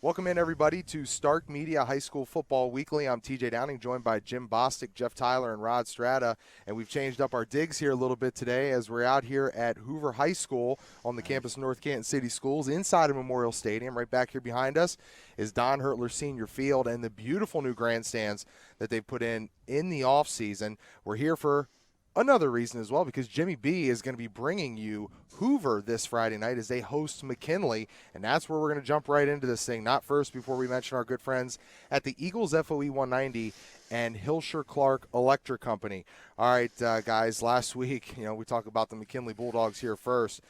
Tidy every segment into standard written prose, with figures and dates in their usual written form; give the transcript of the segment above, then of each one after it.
Welcome in, everybody, to Stark Media High School Football Weekly. I'm TJ Downing, joined by Jim Bostic, Jeff Tyler, and Rod Strata. And we've changed up our digs here a little bit today as we're out here at Hoover High School on the campus of North Canton City Schools inside of Memorial Stadium. Right back here behind us is Don Hertler Senior Field and the beautiful new grandstands that they've put in the offseason. We're here for another reason as well, because Jimmy B is going to be bringing you Hoover this Friday night as they host McKinley, and that's where we're going to jump right into this thing. Not first, before we mention our good friends at the Eagles FOE 190 and Hilsher Clark Electric Company. All right, guys, last week, we talked about the McKinley Bulldogs here first.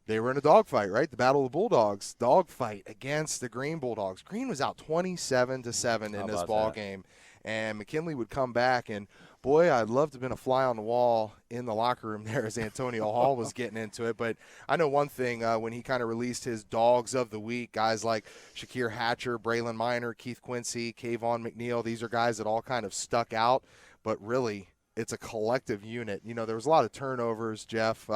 They were in a dogfight, right? The Battle of the Bulldogs, dogfight against the Green Bulldogs. Green was out 27-7 in this ball game, and McKinley would come back, and boy, I'd love to have been a fly on the wall in the locker room there as Antonio Hall was getting into it. But I know one thing, when he kind of released his dogs of the week, guys like Shakir Hatcher, Braylon Minor, Keith Quincy, Kayvon McNeil, these are guys that all kind of stuck out. But really, it's a collective unit. There was a lot of turnovers, Jeff,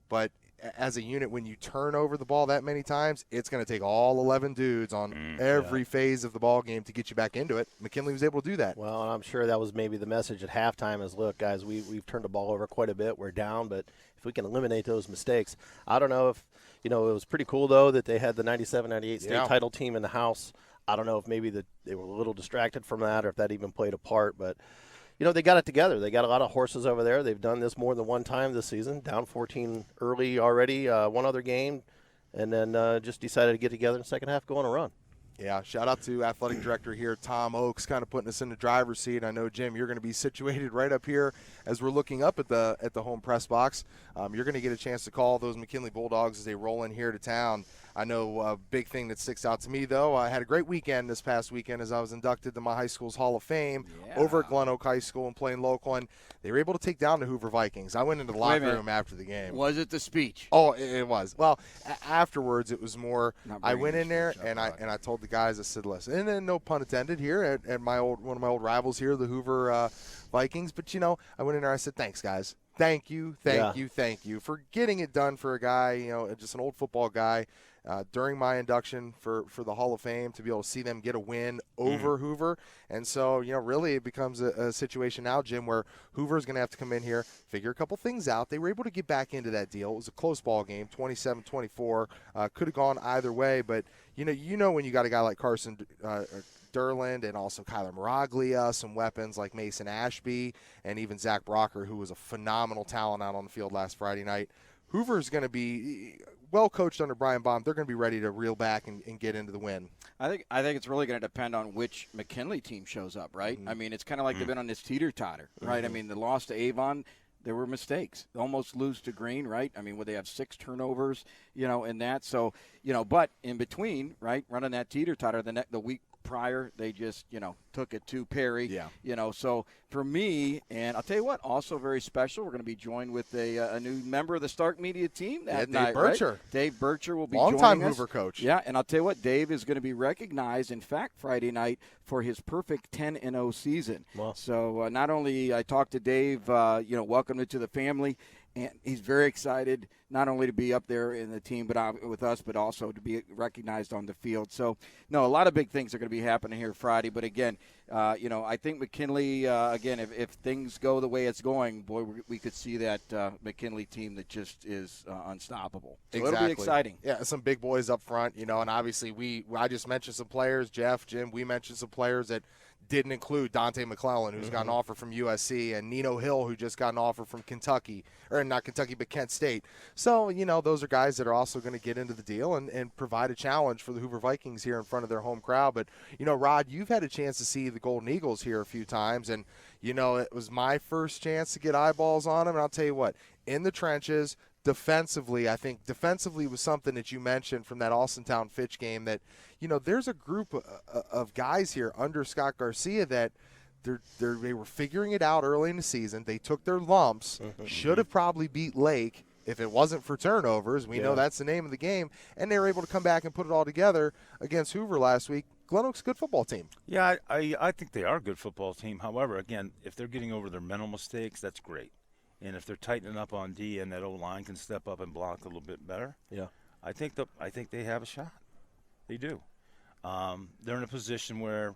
but as a unit, when you turn over the ball that many times, it's going to take all 11 dudes on every phase of the ball game to get you back into it. McKinley was able to do that. Well, and I'm sure that was maybe the message at halftime is, look, guys, we've turned the ball over quite a bit. We're down, but if we can eliminate those mistakes. I don't know if, it was pretty cool, though, that they had the 97-98 state title team in the house. I don't know if maybe they were a little distracted from that or if that even played a part, but they got it together. They got a lot of horses over there. They've done this more than one time this season, down 14 early already, one other game, and then just decided to get together in the second half, go on a run. Yeah, shout out to athletic director here, Tom Oakes, kind of putting us in the driver's seat. I know, Jim, you're going to be situated right up here as we're looking up at the home press box. You're going to get a chance to call those McKinley Bulldogs as they roll in here to town. I know a big thing that sticks out to me, though, I had a great weekend this past weekend as I was inducted to my high school's Hall of Fame over at Glen Oak High School and playing local, and they were able to take down the Hoover Vikings. I went into the locker room after the game. Was it the speech? Oh, it was. Well, afterwards it was more. I went in there and I told the guys, I said, listen, and then no pun intended here at one of my old rivals here, the Hoover Vikings. But I went in there. I said, thanks, guys. Thank you for getting it done for a guy, just an old football guy. During my induction for the Hall of Fame, to be able to see them get a win over Hoover. And so, really it becomes a situation now, Jim, where Hoover's going to have to come in here, figure a couple things out. They were able to get back into that deal. It was a close ball game, 27-24. Could have gone either way, but when you got a guy like Carson Derland and also Kyler Miraglia, some weapons like Mason Ashby and even Zach Brocker, who was a phenomenal talent out on the field last Friday night. Hoover's going to be well coached under Brian Baum. They're going to be ready to reel back and get into the win. I think it's really going to depend on which McKinley team shows up, right? I mean, it's kind of like they've been on this teeter-totter, right? I mean, the loss to Avon, there were mistakes. They almost lose to Green, right? I mean, where they have 6 turnovers, in that. So, but in between, right, running that teeter-totter the week prior, they just, took it to Perry. Yeah. So for me, and I'll tell you what, also very special, we're going to be joined with a new member of the Stark Media team that night. Dave Bircher. Right? Dave Bircher will be joining us. Long-time Hoover coach. Yeah, and I'll tell you what, Dave is going to be recognized, in fact, Friday night for his perfect 10-0 season. Wow. So not only I talked to Dave, welcome to the family, and he's very excited not only to be up there in the team with us, but also to be recognized on the field. So, no, a lot of big things are going to be happening here Friday. But, again, I think McKinley, again, if things go the way it's going, boy, we could see that McKinley team that just is unstoppable. So exactly. It'll be exciting. Yeah, some big boys up front, and obviously I just mentioned some players, Jeff, Jim, we mentioned some players that didn't include Dante McClellan, who's got an offer from USC, and Nino Hill, who just got an offer from Kentucky, or not Kentucky, but Kent State. So, those are guys that are also going to get into the deal and provide a challenge for the Hoover Vikings here in front of their home crowd. But, Rod, you've had a chance to see the Golden Eagles here a few times, and, it was my first chance to get eyeballs on them. And I'll tell you what, in the trenches, defensively, I think defensively was something that you mentioned from that Austintown-Fitch game that, there's a group of guys here under Scott Garcia that they were figuring it out early in the season. They took their lumps, should have probably beat Lake if it wasn't for turnovers. We know that's the name of the game, and they were able to come back and put it all together against Hoover last week. Glen Oak's a good football team. Yeah, I think they are a good football team. However, again, if they're getting over their mental mistakes, that's great. And if they're tightening up on D and that O-line can step up and block a little bit better, I think they have a shot. They do. they're in a position where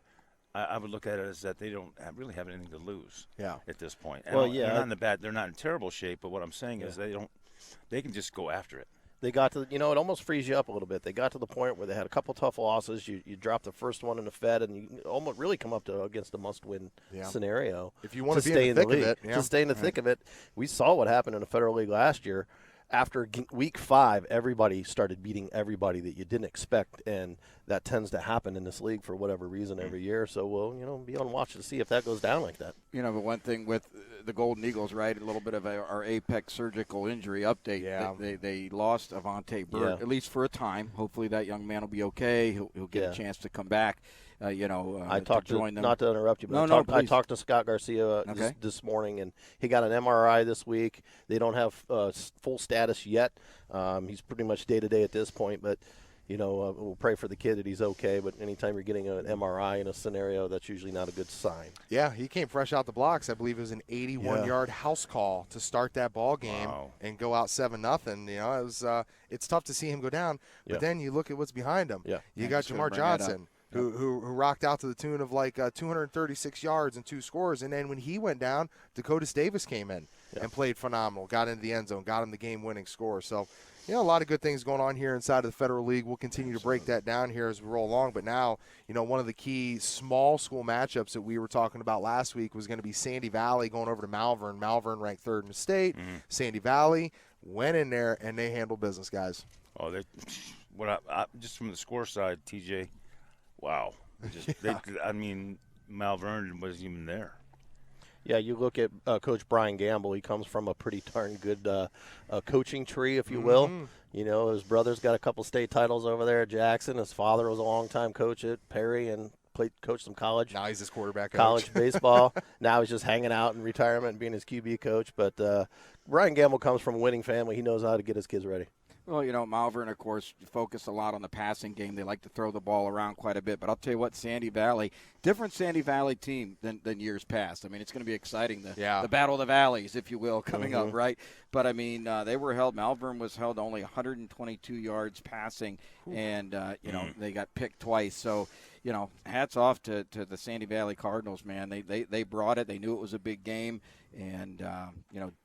I would look at it as that they don't really have anything to lose. At this point. And Well, they're not in terrible shape. But what I'm saying is they can just go after it. They got to, it almost frees you up a little bit. They got to the point where they had a couple tough losses. You drop the first one in the Fed, and you almost really come up against a must-win scenario. If you want to be in the thick of it. To stay in the thick of it. We saw what happened in the Federal League last year. After week 5, everybody started beating everybody that you didn't expect, and that tends to happen in this league for whatever reason every year. So we'll, be on watch to see if that goes down like that. But one thing with the Golden Eagles, right, a little bit of our apex surgical injury update. Yeah. They lost Avante Burt, at least for a time. Hopefully that young man will be okay. He'll get a chance to come back. I talked to join them. Not to interrupt you, but I talked to Scott Garcia this morning, and he got an MRI this week. They don't have full status yet. He's pretty much day-to-day at this point, but, we'll pray for the kid that he's okay. But anytime you're getting an MRI in a scenario, that's usually not a good sign. Yeah, he came fresh out the blocks. I believe it was an 81-yard house call to start that ball game and go out 7-0. It was it's tough to see him go down, but then you look at what's behind him. You got Jamar Johnson, who rocked out to the tune of like 236 yards and 2 scores. And then when he went down, Dakotas Davis came in and played phenomenal, got into the end zone, got him the game-winning score. So, a lot of good things going on here inside of the Federal League. We'll continue to break that down here as we roll along. But now, one of the key small school matchups that we were talking about last week was going to be Sandy Valley going over to Malvern. Malvern ranked 3rd in the state. Sandy Valley went in there, and they handled business, guys. Oh, just from the score side, TJ, wow. Malvern wasn't even there. Yeah, you look at Coach Brian Gamble. He comes from a pretty darn good coaching tree, if you will. His brother's got a couple state titles over there at Jackson. His father was a longtime coach at Perry and coached some college. Now he's his quarterback college baseball. Now he's just hanging out in retirement and being his QB coach. But Brian Gamble comes from a winning family. He knows how to get his kids ready. Well, Malvern, of course, focus a lot on the passing game. They like to throw the ball around quite a bit. But I'll tell you what, Sandy Valley, different Sandy Valley team than years past. It's going to be exciting, the Battle of the Valleys, if you will, coming up, right? But, Malvern was held only 122 yards passing, and, they got picked twice. So, hats off to the Sandy Valley Cardinals, man. They brought it. They knew it was a big game and,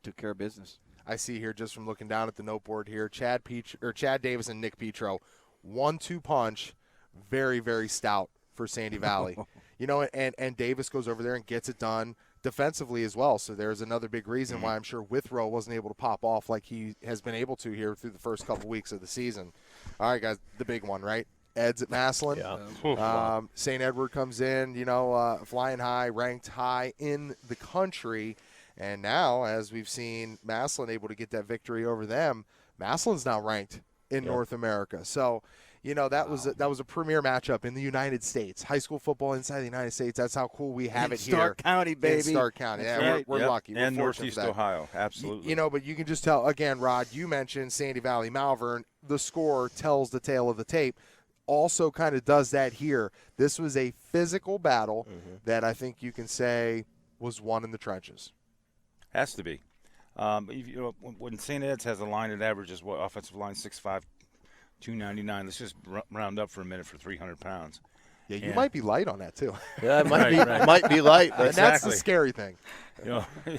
took care of business. I see here just from looking down at the note board here, Chad Davis and Nick Petro, 1-2 punch, very, very stout for Sandy Valley. And Davis goes over there and gets it done defensively as well. So there's another big reason why I'm sure Withrow wasn't able to pop off like he has been able to here through the first couple weeks of the season. All right, guys, the big one, right? Ed's at Massillon. St. Edward comes in, flying high, ranked high in the country. And now, as we've seen Massillon able to get that victory over them, Massillon's now ranked in North America. So, that was a premier matchup in the United States. High school football inside the United States. That's how cool we have it here. Stark County, baby. In Stark County. We're lucky. And we're Northeast Ohio, absolutely. But you can just tell, again, Rod, you mentioned Sandy Valley Malvern. The score tells the tale of the tape. Also kind of does that here. This was a physical battle that I think you can say was won in the trenches. Has to be. When St. Ed's has a line that averages offensive line 6'5", 299. Let's just round up for a minute for 300 pounds. Yeah, you might be light on that too. Yeah, it might be light. But and that's the scary thing.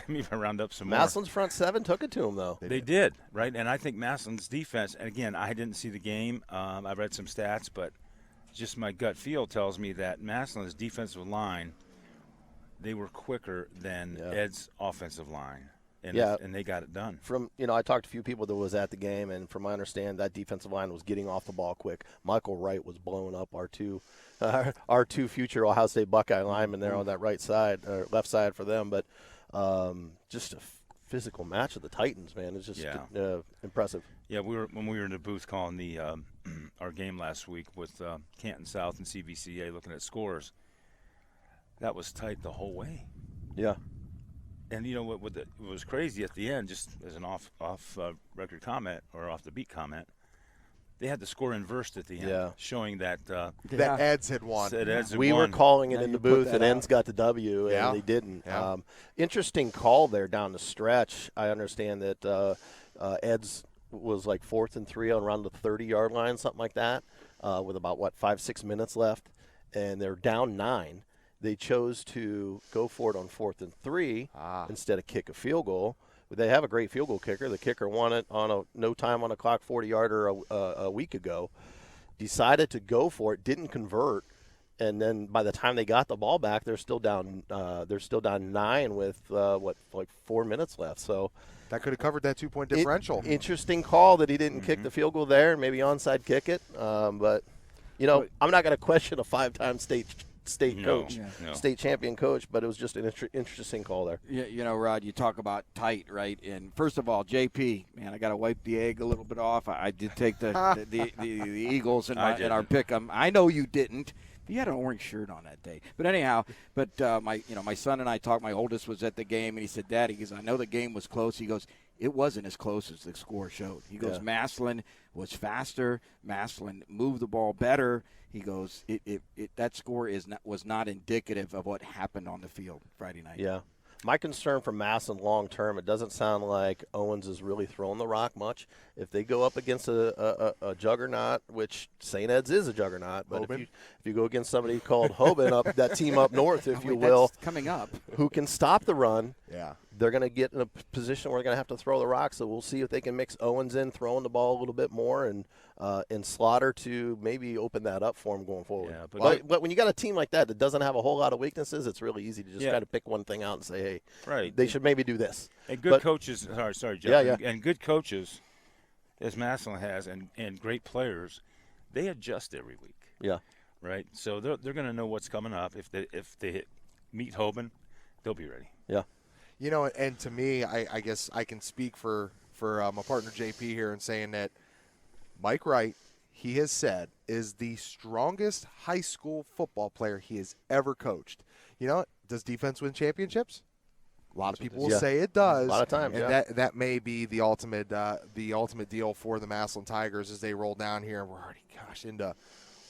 Maybe round up some Massillon's front seven took it to him though. They did, right? And I think Massillon's defense. And again, I didn't see the game. I read some stats, but just my gut feel tells me that Massillon's defensive line. They were quicker than Ed's offensive line, and they got it done. I talked to a few people that was at the game, and from my understanding, that defensive line was getting off the ball quick. Michael Wright was blowing up our two future Ohio State Buckeye linemen there on that right side or left side for them. But just a physical match of the Titans, man. It's just impressive. Yeah, when we were in the booth calling the our game last week with Canton South and CVCA looking at scores. That was tight the whole way. Yeah. And what was crazy at the end, just as an off record comment or off the beat comment, they had the score inversed at the end, showing that that Eds had won. We were calling it in the booth, and Eds got the W, and they didn't. Yeah. Interesting call there down the stretch. I understand that Eds was like 4th and 3 on around the 30-yard line, something like that. with about 5-6 minutes left, and they're down 9. They chose to go for it on 4th and 3 instead of kick a field goal. They have a great field goal kicker. The kicker won it on a no time on the clock 40-yarder a week ago. Decided to go for it, didn't convert, and then by the time they got the ball back, they're still down 9 with 4 minutes left. So that could have covered that 2-point differential. Interesting call that he didn't kick the field goal there, maybe onside kick it. But I'm not going to question a 5-time state coach, state champion coach, but it was just an interesting call there. Yeah, Rod, you talk about tight, right? And first of all, JP, man, I got to wipe the egg a little bit off. I did take the Eagles in our pick 'em. I know you didn't. You had an orange shirt on that day. But anyhow, my son and I talked. My oldest was at the game, and he said, Dad, he goes, I know the game was close. He goes, it wasn't as close as the score showed. He goes, Massillon was faster. Massillon moved the ball better. He goes, that score was not indicative of what happened on the field Friday night. Yeah. My concern for Massillon long term, it doesn't sound like Owens is really throwing the rock much. If they go up against a juggernaut, which St. Ed's is a juggernaut, but if you go against somebody called Hoban, that team up north, if you will, coming up, who can stop the run, they're going to get in a position where they're going to have to throw the rock. So we'll see if they can mix Owens in, throwing the ball a little bit more, and Slaughter to maybe open that up for him going forward. Yeah, but when you got a team like that doesn't have a whole lot of weaknesses, it's really easy to just kind of pick one thing out and say, hey, they should maybe do this. And good coaches, sorry, Jeff, and good coaches, as Massillon has, and great players, they adjust every week. Yeah. Right? So they're going to know what's coming up. If they meet Hoban, they'll be ready. Yeah. And to me, I guess I can speak for my partner JP here in saying that Mike Wright, he has said, is the strongest high school football player he has ever coached. Does defense win championships? A lot of people will say it does. A lot of times, and that may be the ultimate deal for the Massillon Tigers as they roll down here. And we're already, into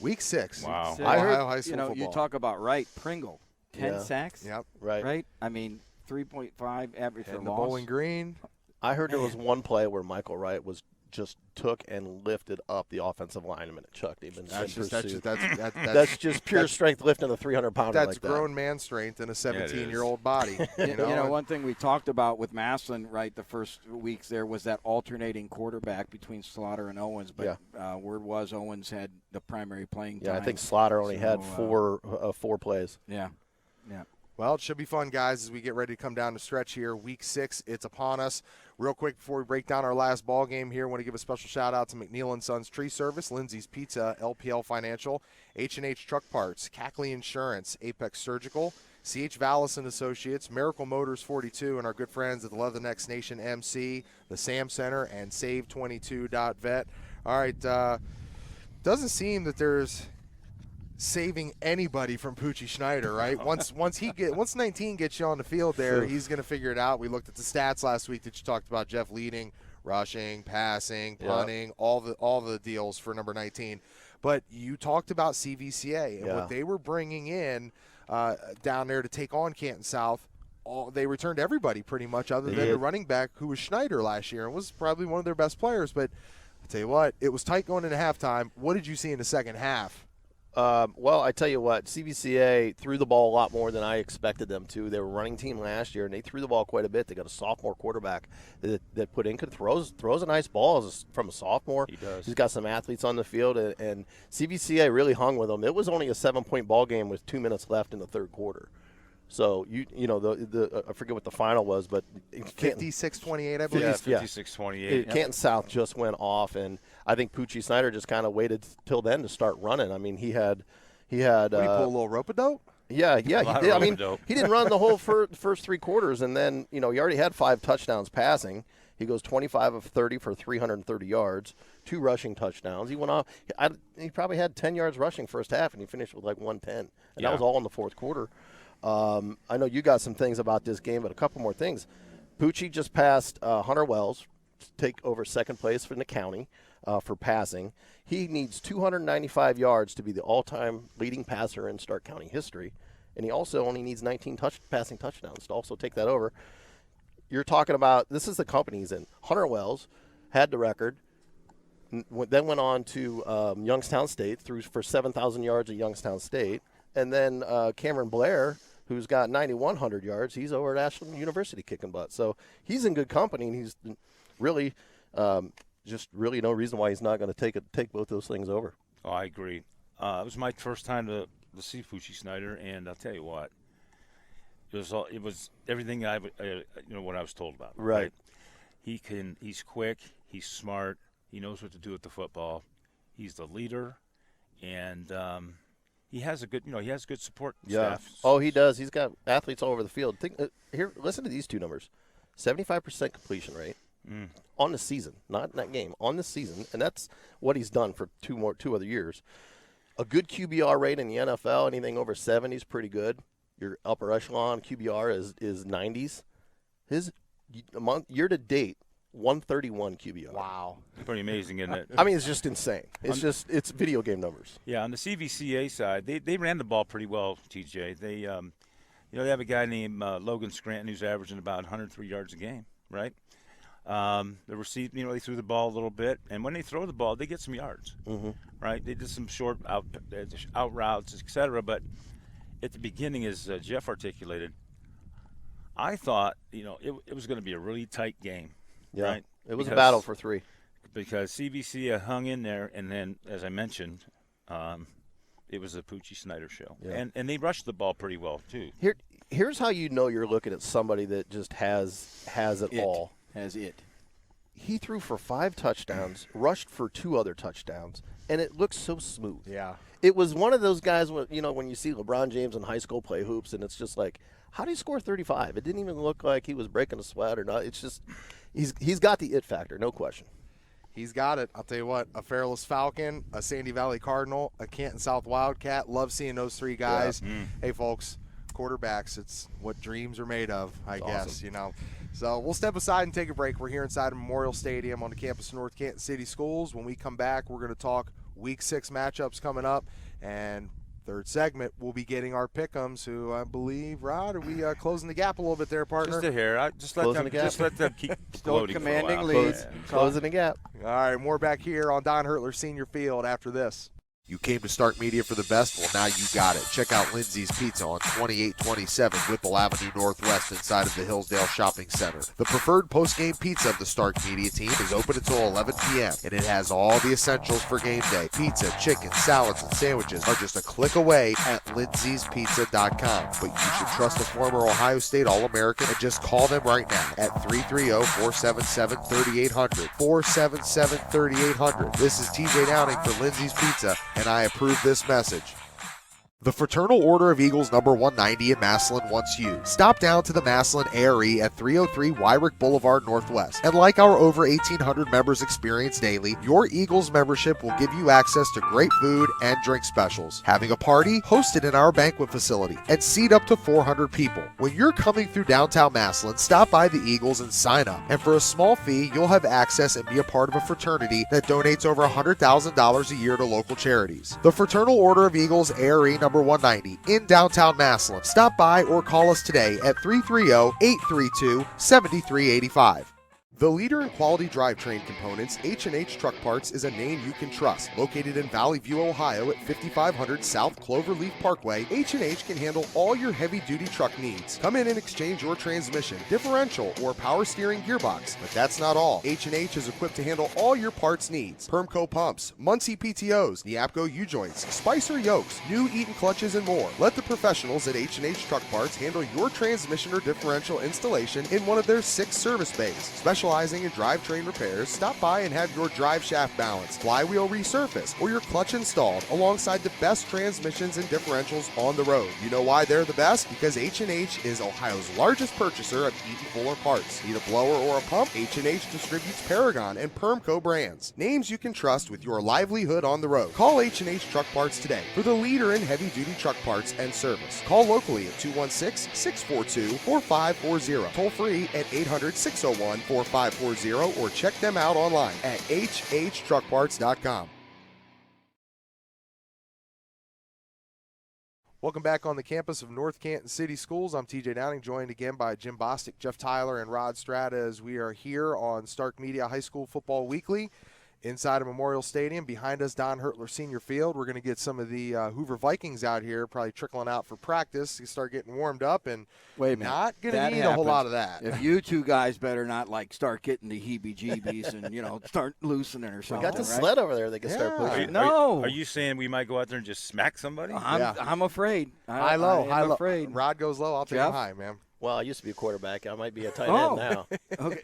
week 6. Wow. I heard, high school football. You talk about Wright, Pringle, 10 sacks. Yep. Right. I mean, 3.5 average for loss. The Bowling Green. I heard there was one play where Michael Wright just took and lifted up the offensive lineman and chucked him. That's just pure strength lifting a 300-pounder like that. That's grown man strength in a 17-year-old body. One thing we talked about with Massillon, right, the first weeks there was that alternating quarterback between Slaughter and Owens. But word was Owens had the primary playing time. Yeah, I think Slaughter only had four plays. Yeah. Well, it should be fun, guys, as we get ready to come down the stretch here. Week 6, it's upon us. Real quick, before we break down our last ball game here, I want to give a special shout-out to McNeil and Sons Tree Service, Lindsay's Pizza, LPL Financial, H&H Truck Parts, Cackley Insurance, Apex Surgical, C.H. Vallis and Associates, Miracle Motors 42, and our good friends at the Leatherneck Nation MC, the Sam Center, and Save22.vet. All right, doesn't seem that there's saving anybody from Poochie Schneider, right? Once 19 gets you on the field there, he's going to figure it out. We looked at the stats last week that you talked about, Jeff, leading, rushing, passing, punting, all the deals for number 19. But you talked about CVCA and what they were bringing in down there to take on Canton South. They returned everybody pretty much other than the running back who was Schneider last year and was probably one of their best players. But I'll tell you what, it was tight going into halftime. What did you see in the second half? Well, I tell you what, CVCA threw the ball a lot more than I expected them to. They were a running team last year, and they threw the ball quite a bit. They got a sophomore quarterback that put in, throws a nice ball from a sophomore. He does. He's got some athletes on the field, and CVCA really hung with them. It was only a 7-point ball game with 2 minutes left in the third quarter. So, I forget what the final was, but 56-28, I believe. Yeah, 56-28. Canton South just went off, and I think Poochie Snyder just kind of waited till then to start running. I mean, he had. Did he pull a little rope-a-dope? Yeah, he did. I mean, he didn't run the whole first 3 quarters, and then he already had 5 touchdowns passing. He goes 25 of 30 for 330 yards, 2 rushing touchdowns. He went off. He probably had 10 yards rushing first half, and he finished with like 110, and that was all in the fourth quarter. I know you got some things about this game, but a couple more things. Poochie just passed Hunter Wells, take over second place for the county for passing. He needs 295 yards to be the all-time leading passer in Stark County history, and he also only needs 19 passing touchdowns to also take that over. You're talking about, this is the company he's in. Hunter Wells had the record. then went on to Youngstown State, threw for 7,000 yards at Youngstown State. And then Cameron Blair, who's got 9,100 yards, he's over at Ashland University kicking butt. So he's in good company, and he's really just really no reason why he's not going to take both those things over. Oh, I agree. It was my first time to see Fucci Snyder, and I'll tell you what, it was everything what I was told about. Right. He's quick, he's smart, he knows what to do with the football. He's the leader, and he has a good support staff. Oh, he does. He's got athletes all over the field. Here, listen to these two numbers: 75% completion rate on the season, not in that game, on the season, and that's what he's done for two other years. A good QBR rate in the NFL, anything over 70 is pretty good. Your upper echelon QBR is 90s. His year to date, 131 QBR. Wow. Pretty amazing, isn't it? I mean, it's just insane. It's video game numbers. Yeah, on the CVCA side, they ran the ball pretty well, TJ. They they have a guy named Logan Scranton who's averaging about 103 yards a game, right? The receive, they threw the ball a little bit, and when they throw the ball, they get some yards, right? They did some short out routes, etc. But at the beginning, as Jeff articulated, I thought it was going to be a really tight game. Yeah, right? It was a battle for three. Because CVC hung in there, and then, as I mentioned, it was a Fucci Snyder show. Yeah. And they rushed the ball pretty well, too. Here's how you know you're looking at somebody that just has it all. Has it. He threw for 5 touchdowns, rushed for 2 other touchdowns, and it looks so smooth. Yeah. It was one of those guys, when you see LeBron James in high school play hoops, and it's just like, how do you score 35? It didn't even look like he was breaking a sweat or not. It's just he's got the it factor, no question. He's got it. I'll tell you what, a Fairless Falcon, a Sandy Valley Cardinal, a Canton South Wildcat. Love seeing those 3 guys. Yeah. Hey, folks, quarterbacks, it's what dreams are made of, I guess, awesome. So we'll step aside and take a break. We're here inside of Memorial Stadium on the campus of North Canton City Schools. When we come back, we're going to talk Week 6 matchups coming up, and third segment, we'll be getting our pick'ems, who I believe, Rod, are we closing the gap a little bit there, partner? Just a hair. Just let them keep Still floating commanding for a while. leads. Closing the gap. All right, more back here on Don Hertler Senior Field after this. You came to Stark Media for the best? Well, now you got it. Check out Lindsay's Pizza on 2827 Whipple Avenue Northwest inside of the Hillsdale Shopping Center. The preferred post-game pizza of the Stark Media team is open until 11 p.m., and it has all the essentials for game day. Pizza, chicken, salads, and sandwiches are just a click away at lindsays.pizza.com. But you should trust the former Ohio State All-American and just call them right now at 330-477-3800. 477-3800. This is TJ Downing for Lindsay's Pizza, and I approve this message. The Fraternal Order of Eagles number 190 in Massillon wants you. Stop down to the Massillon ARE at 303 Wyrick Boulevard Northwest. And like our over 1,800 members experience daily, your Eagles membership will give you access to great food and drink specials. Having a party? Host it in our banquet facility and seat up to 400 people. When you're coming through downtown Massillon, stop by the Eagles and sign up. And for a small fee, you'll have access and be a part of a fraternity that donates over $100,000 a year to local charities. The Fraternal Order of Eagles ARE number 190 in downtown Massillon. Stop by or call us today at 330-832-7385. The leader in quality drivetrain components, H&H Truck Parts is a name you can trust. Located in Valley View, Ohio at 5500 South Cloverleaf Parkway, H&H can handle all your heavy-duty truck needs. Come in and exchange your transmission, differential, or power steering gearbox. But that's not all. H&H is equipped to handle all your parts needs. Permco pumps, Muncie PTOs, Neapco U-joints, Spicer yokes, new Eaton clutches, and more. Let the professionals at H&H Truck Parts handle your transmission or differential installation in one of their 6 service bays. Specializing in drivetrain repairs, stop by and have your drive shaft balanced, flywheel resurfaced, or your clutch installed alongside the best transmissions and differentials on the road. You know why they're the best? Because H&H is Ohio's largest purchaser of Eaton Fuller parts. Need a blower or a pump? H&H distributes Paragon and Permco brands. Names you can trust with your livelihood on the road. Call H&H Truck Parts today for the leader in heavy-duty truck parts and service. Call locally at 216-642-4540. Toll free at 800-601-4540 or check them out online at hhtruckparts.com. Welcome back on the campus of North Canton City Schools. I'm TJ Downing, joined again by Jim Bostic, Jeff Tyler, and Rod Strata as we are here on Stark Media High School Football Weekly. inside of Memorial Stadium. Behind us, Don Hertler Senior Field. We're going to get some of the Hoover Vikings out here, probably trickling out for practice. You start getting warmed up, and wait a minute, not going to need a whole lot of that. If you two guys better not start getting the heebie-jeebies and start loosening or something. We got the sled over there. They can start pushing. Are you saying we might go out there and just smack somebody? I'm afraid. High low. Afraid. Rod goes low. I'll take him high, man. Well, I used to be a quarterback. I might be a tight end now. Okay.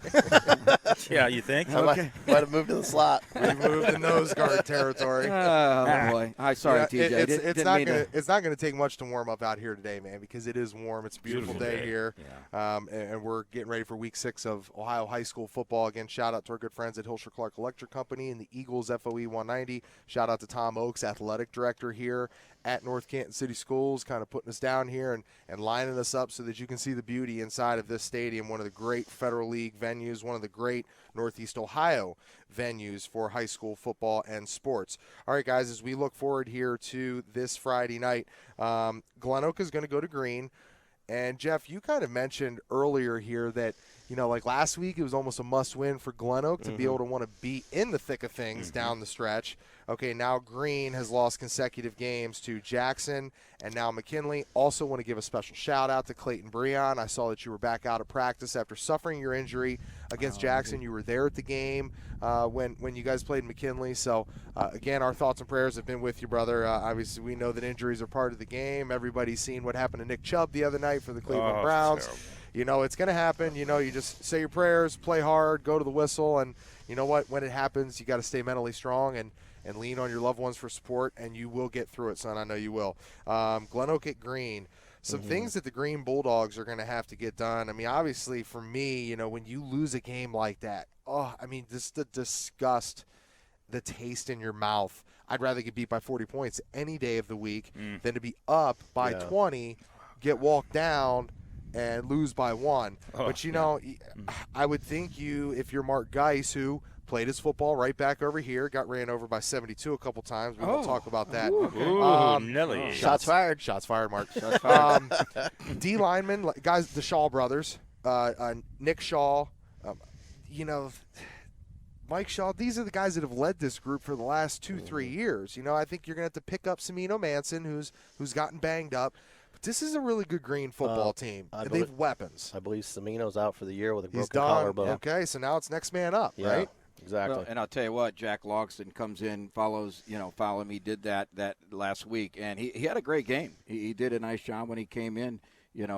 Yeah, you think? I might have moved to the slot. We moved to nose guard territory. Oh, boy. Sorry, TJ. It's not going to take much to warm up out here today, man, because it is warm. It's a beautiful day here. Yeah. And we're getting ready for week 6 of Ohio high school football. Again, shout out to our good friends at Hilscher Clark Electric Company and the Eagles FOE 190. Shout out to Tom Oakes, athletic director here at North Canton City Schools, kind of putting us down here and lining us up so that you can see the beauty inside of this stadium, one of the great Federal League venues, one of the great Northeast Ohio venues for high school football and sports. All right, guys, as we look forward here to this Friday night, Glen Oak is going to go to Green. And, Jeff, you kind of mentioned earlier here that, like last week, it was almost a must-win for Glen Oak to be able to want to be in the thick of things down the stretch. Okay, now Green has lost consecutive games to Jackson and now McKinley. Also want to give a special shout-out to Clayton Breon. I saw that you were back out of practice after suffering your injury against Jackson. You were there at the game when you guys played McKinley. So, again, our thoughts and prayers have been with you, brother. Obviously, we know that injuries are part of the game. Everybody's seen what happened to Nick Chubb the other night for the Cleveland Browns. It's going to happen. You just say your prayers, play hard, go to the whistle, and you know what? When it happens, you got to stay mentally strong and lean on your loved ones for support, and you will get through it, son. I know you will. Glen Oak at Green. Some things that the Green Bulldogs are going to have to get done. I mean, obviously, for me, when you lose a game like that, just the disgust, the taste in your mouth. I'd rather get beat by 40 points any day of the week than to be up by 20, get walked down, and lose by 1. But, I would think if you're Mark Geis, who played his football right back over here, got ran over by 72 a couple times. We won't talk about that. Nelly. Shots fired. Shots fired, Mark. Shots fired. D linemen, guys, the Shaw brothers, Nick Shaw, Mike Shaw. These are the guys that have led this group for the last 2-3 years. I think you're going to have to pick up Semino Manson, who's gotten banged up. This is a really good Green football team. They have weapons. I believe Semino's out for the year with a broken done. collarbone. Okay, so now it's next man up, right? Exactly. Well, and I'll tell you what, Jack Logston comes in, follow me, did that last week, and he had a great game. He did a nice job when he came in.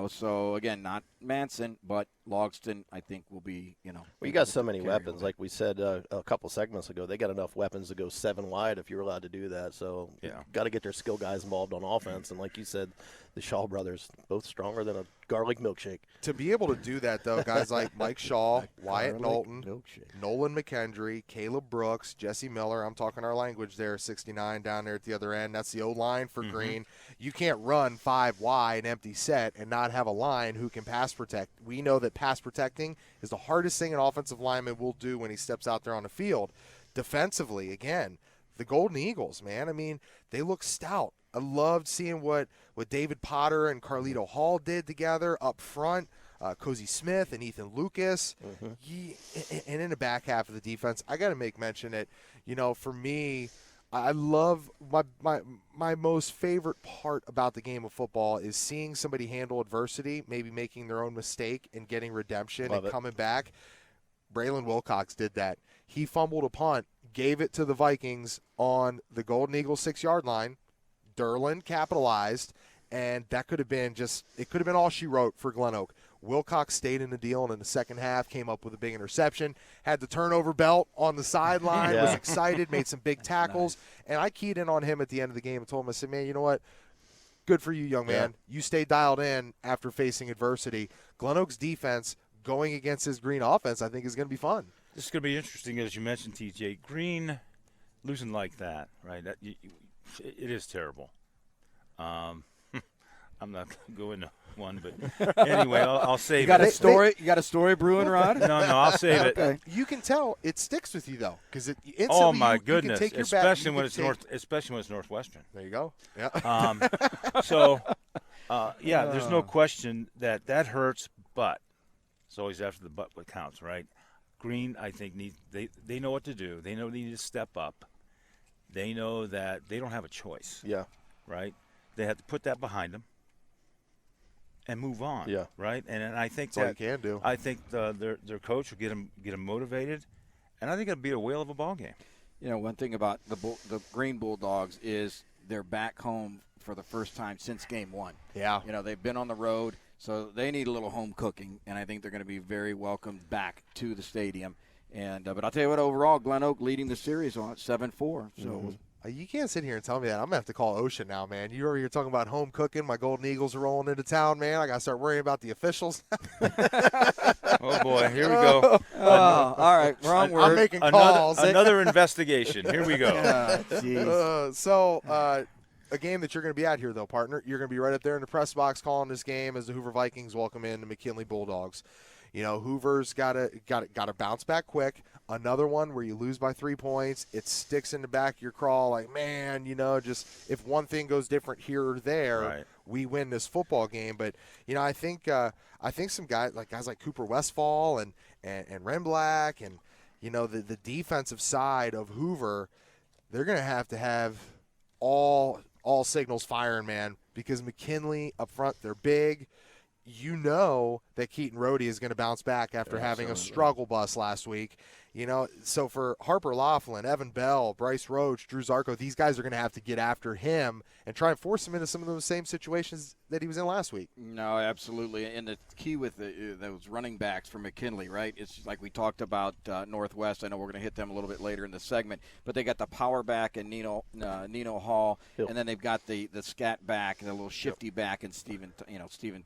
So again, not Manson, but Logston, I think, will be, Well, you got so many weapons. Like we said a couple segments ago, they got enough weapons to go 7 wide if you're allowed to do that. So got to get their skill guys involved on offense. And like you said, the Shaw brothers, both stronger than a garlic milkshake. To be able to do that, though, guys like Mike Shaw, Wyatt Knowlton, Nolan McKendry, Caleb Brooks, Jesse Miller, I'm talking our language there, 69 down there at the other end. That's the O-line for Green. You can't run 5 wide, empty set, and not have a line who can pass protect. We know that pass protecting is the hardest thing an offensive lineman will do when he steps out there on the field. Defensively, again, the Golden Eagles, man, I mean, they look stout. I loved seeing what David Potter and Carlito Hall did together up front, Cozy Smith and Ethan Lucas. And in the back half of the defense, I got to make mention that, for me, I love my most favorite part about the game of football is seeing somebody handle adversity, maybe making their own mistake and getting redemption and coming back. Braylon Wilcox did that. He fumbled a punt, gave it to the Vikings on the Golden Eagles 6-yard line. Derlin capitalized, and that could have been it could have been all she wrote for Glen Oak. Wilcox stayed in the deal, and in the second half came up with a big interception, had the turnover belt on the sideline, was excited, made some big tackles, and I keyed in on him at the end of the game and told him, I said, man, you know what? Good for you, young man. You stayed dialed in after facing adversity. Glen Oak's defense going against his Green offense, I think, is going to be fun. This is going to be interesting, as you mentioned, TJ. Green losing like that, right? It is terrible. I'm not going to one, but anyway, I'll save you got it. You got a story brewing, Rod? No, I'll save it. You can tell it sticks with you though, because it instantly. Oh my goodness! You can take your especially when it's Northwestern. There you go. Yeah. There's no question that hurts, but it's always after the but what counts, right? Green, I think, they know what to do. They know they need to step up. They know that they don't have a choice. Yeah. Right? They have to put that behind them and move on. Yeah. Right? And I think That's all you can do. I think their coach will get them motivated, and I think it'll be a whale of a ball game. You know, one thing about the Green Bulldogs is they're back home for the first time since game 1. Yeah. You know, they've been on the road, so they need a little home cooking, and I think they're going to be very welcomed back to the stadium. And but I'll tell you what, overall, Glen Oak leading the series on it 7-4. So You can't sit here and tell me that. I'm going to have to call Ocean now, man. You over here talking about home cooking. My Golden Eagles are rolling into town, man. I got to start worrying about the officials. Oh, boy. Here we go. all right, wrong word. I'm making calls. Another investigation. Here we go. A game that you're going to be at here, though, partner. You're going to be right up there in the press box calling this game as the Hoover Vikings welcome in the McKinley Bulldogs. You know, Hoover's got to bounce back quick. Another one where you lose by 3 points, it sticks in the back of your craw like, man, you know, just if one thing goes different here or there, right, we win this football game. But, you know, I think some guys like Cooper Westfall and Renblack and, you know, the defensive side of Hoover, they're going to have all signals firing, man, because McKinley up front, they're big. You know that Keaton Rohde is going to bounce back after having a struggle bus last week. You know, so for Harper Laughlin, Evan Bell, Bryce Roach, Drew Zarko, these guys are going to have to get after him and try and force him into some of those same situations that he was in last week. No, absolutely. And the key with those running backs for McKinley, right? It's like we talked about Northwest. I know we're going to hit them a little bit later in the segment, but they got the power back and Nino Hall, and then they've got the scat back and the little shifty back and Stephen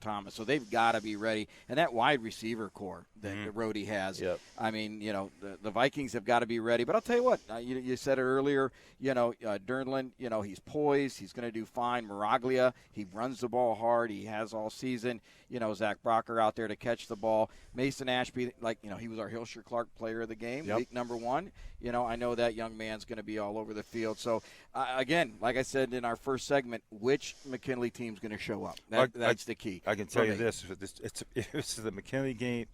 Thomas. So they've got to be ready. And that wide receiver core that Rohde has. Yep. I mean, you know, the Vikings have got to be ready. But I'll tell you what, you said it earlier, you know, Dernlin, you know, he's poised. He's going to do fine. Miraglia, he runs the ball hard. He has all season. You know, Zach Brocker out there to catch the ball. Mason Ashby, like, you know, he was our Hilscher Clark player of the game, week number 1. You know, I know that young man's going to be all over the field. So, again, like I said in our first segment, which McKinley team's going to show up? That's the key. I can tell you this. If it's the McKinley team,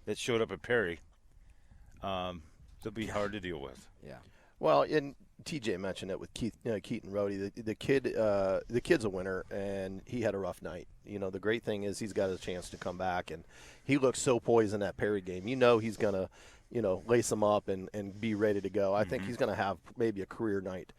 that showed up at Perry, they'll be hard to deal with. Yeah. Well, and TJ mentioned it with Keaton Rohde. The kid's a winner, and he had a rough night. You know, the great thing is he's got a chance to come back, and he looks so poised in that Perry game. You know he's going to, you know, lace him up and be ready to go. I think he's going to have maybe a career night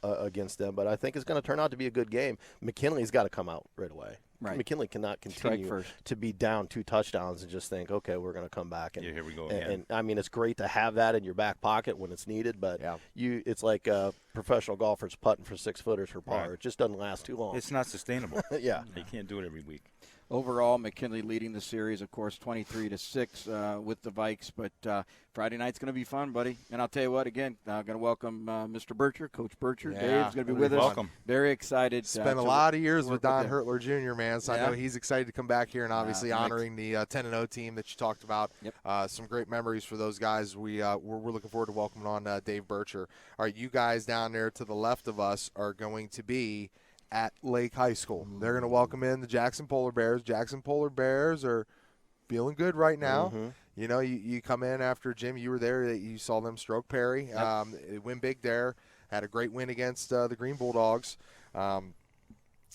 against them, but I think it's going to turn out to be a good game. McKinley's got to come out right away. Right. McKinley cannot continue to be down 2 touchdowns and just think, okay, we're going to come back. And, here we go again. And I mean, it's great to have that in your back pocket when it's needed, but it's like professional golfers putting for 6-footers for par. Right. It just doesn't last too long. It's not sustainable. Yeah. You can't do it every week. Overall, McKinley leading the series, of course, 23-6 with the Vikes. But Friday night's going to be fun, buddy. And I'll tell you what, again, going to welcome Mr. Bircher, Coach Bircher. Yeah, Dave's going to be with us. Welcome. Very excited. Spent a lot of years with Don Hurtler Jr., man, so I know he's excited to come back here and obviously honoring the 10-0 team that you talked about. Yep. Some great memories for those guys. We're looking forward to welcoming on Dave Bircher. All right, you guys down there to the left of us are going to be at Lake High School. They're going to welcome in the Jackson Polar Bears. Jackson Polar Bears are feeling good right now. You know, you come in after, Jim, you were there, you saw them stroke Perry. Win big there. Had a great win against the Green Bulldogs.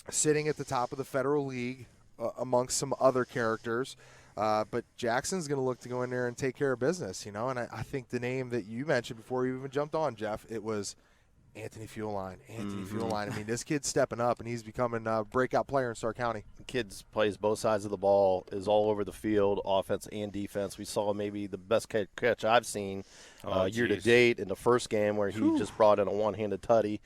Sitting at the top of the Federal League amongst some other characters. But Jackson's going to look to go in there and take care of business, you know. And I think the name that you mentioned before you even jumped on, Jeff, it was Anthony Fueline. I mean, this kid's stepping up, and he's becoming a breakout player in Stark County. The kid plays both sides of the ball, is all over the field, offense and defense. We saw maybe the best catch I've seen year to date in the first game where he just brought in a one-handed tutty.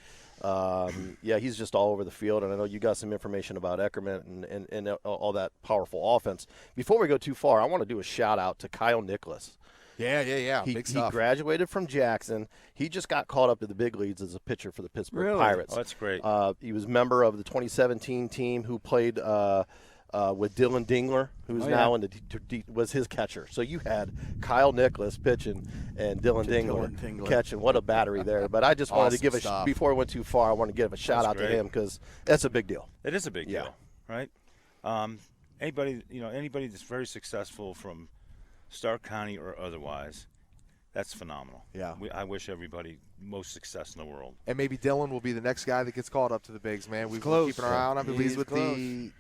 He's just all over the field, and I know you got some information about Eckerman and all that powerful offense. Before we go too far, I want to do a shout-out to Kyle Nicholas. Yeah. Big stuff. He graduated from Jackson. He just got caught up to the big leagues as a pitcher for the Pittsburgh Pirates. Oh, that's great. He was a member of the 2017 team who played with Dylan Dingler, who's now in was his catcher. So you had Kyle Nicholas pitching and Dylan Dingler catching. What a battery there. But I just wanted to give before I went too far, I want to give a shout out to him because that's a big deal. It is a big deal, right? Anybody that's very successful from Stark County or otherwise, that's phenomenal. Yeah. I wish everybody most success in the world. And maybe Dylan will be the next guy that gets called up to the bigs, man. We've been close. keeping our eye on him. He's He's with close. the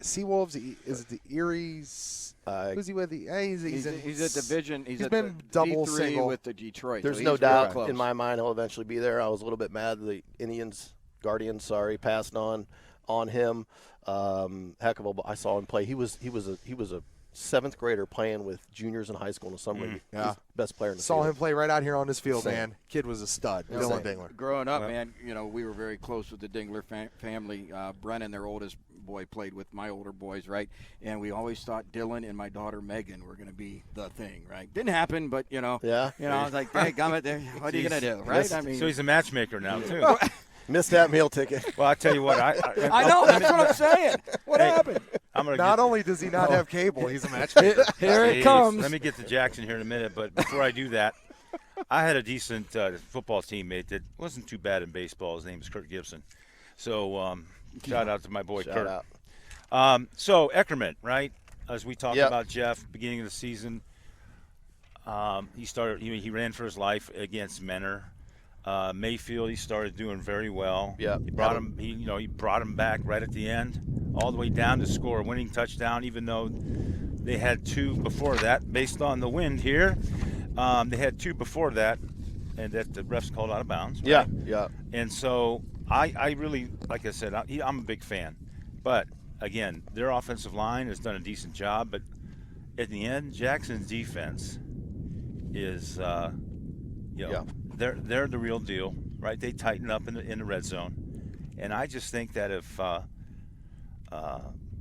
Seawolves. Is it the Eries? Who's he with? He's at Division. He's at been the double D3 single with the Detroit. There's so no he's real doubt close. in my mind he'll eventually be there. I was a little bit mad the Guardians, passed on him. Heck of a, I saw him play. He was a seventh grader playing with juniors in high school in the summer league. Yeah. He's the best player in the Saw field. him play right out here on this field, Same. man. Kid was a stud. Dylan Dingler. Growing up, man, we were very close with the Dingler family. Brennan, their oldest boy, played with my older boys, right? And we always thought Dylan and my daughter Megan were going to be the thing, right? Didn't happen, but Yeah. I was like, hey, gummit, what are you going to do, right? I mean, So he's a matchmaker now, too. Missed that meal ticket. Well, I tell you what, I know, that's what I'm saying. What happened? I'm gonna Not get, only does he not have cable, he's a matchmaker. Here it Jeez, comes. Let me get to Jackson here in a minute, but before I do that, I had a decent football teammate that wasn't too bad in baseball. His name is Kurt Gibson. So shout out to my boy Shout Kurt. out. So Eckerman, right? As we talked Yep. about Jeff, beginning of the season, he ran for his life against Menor. Mayfield, he started doing very well. Yeah. He brought him. He brought him back right at the end, all the way down to score a winning touchdown. Even though they had two before that, based on the wind here, they had two before that, and that the refs called out of bounds. Right? Yeah. And so I really, like I said, I'm a big fan. But again, their offensive line has done a decent job. But at the end, Jackson's defense is, they're the real deal, right? They tighten up in the red zone, and I just think that if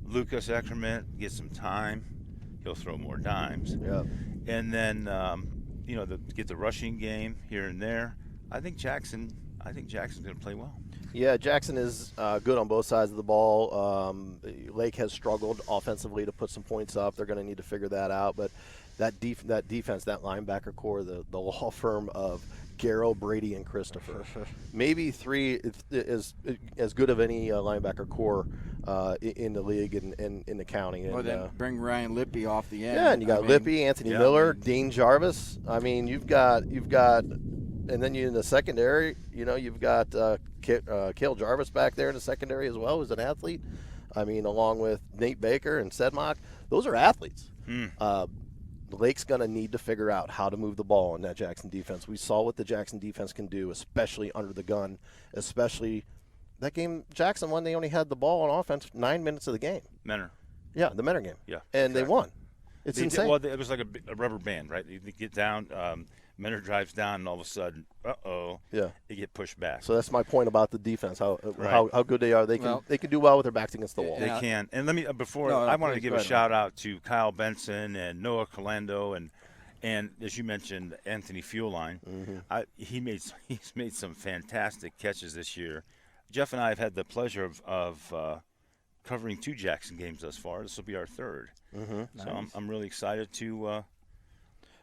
Lucas Eckerman gets some time, he'll throw more dimes. Yeah. And then get the rushing game here and there. I think Jackson's going to play well. Yeah, Jackson is good on both sides of the ball. Lake has struggled offensively to put some points up. They're going to need to figure that out. But that defense, that linebacker core, the law firm of Garrow, Brady, and Christopher, maybe three is as good of any linebacker core in the league and in the county. And, then bring Ryan Lippy off the end. Yeah, and you got Lippy, Anthony Miller, Dean Jarvis. I mean, you've got. And then in the secondary, you've got Cale Jarvis back there in the secondary as well, who's an athlete. I mean, along with Nate Baker and Sedmock, those are athletes. Lake's going to need to figure out how to move the ball in that Jackson defense. We saw what the Jackson defense can do, especially under the gun, especially that game Jackson won. They only had the ball on offense 9 minutes of the game. Menor. Yeah, the Menor game. Yeah. And they won. It's insane. Well, it was like a rubber band, right? They get down, Menor drives down, and all of a sudden, yeah, they get pushed back. So that's my point about the defense. How good they are. They can do well with their backs against the wall. They can. And let me I wanted to give a shout out to Kyle Benson and Noah Colando and as you mentioned, Anthony Fueline. Mm-hmm. He's made some fantastic catches this year. Jeff and I have had the pleasure of covering 2 Jackson games thus far. This will be our 3rd. Mm-hmm. So nice. I'm really excited to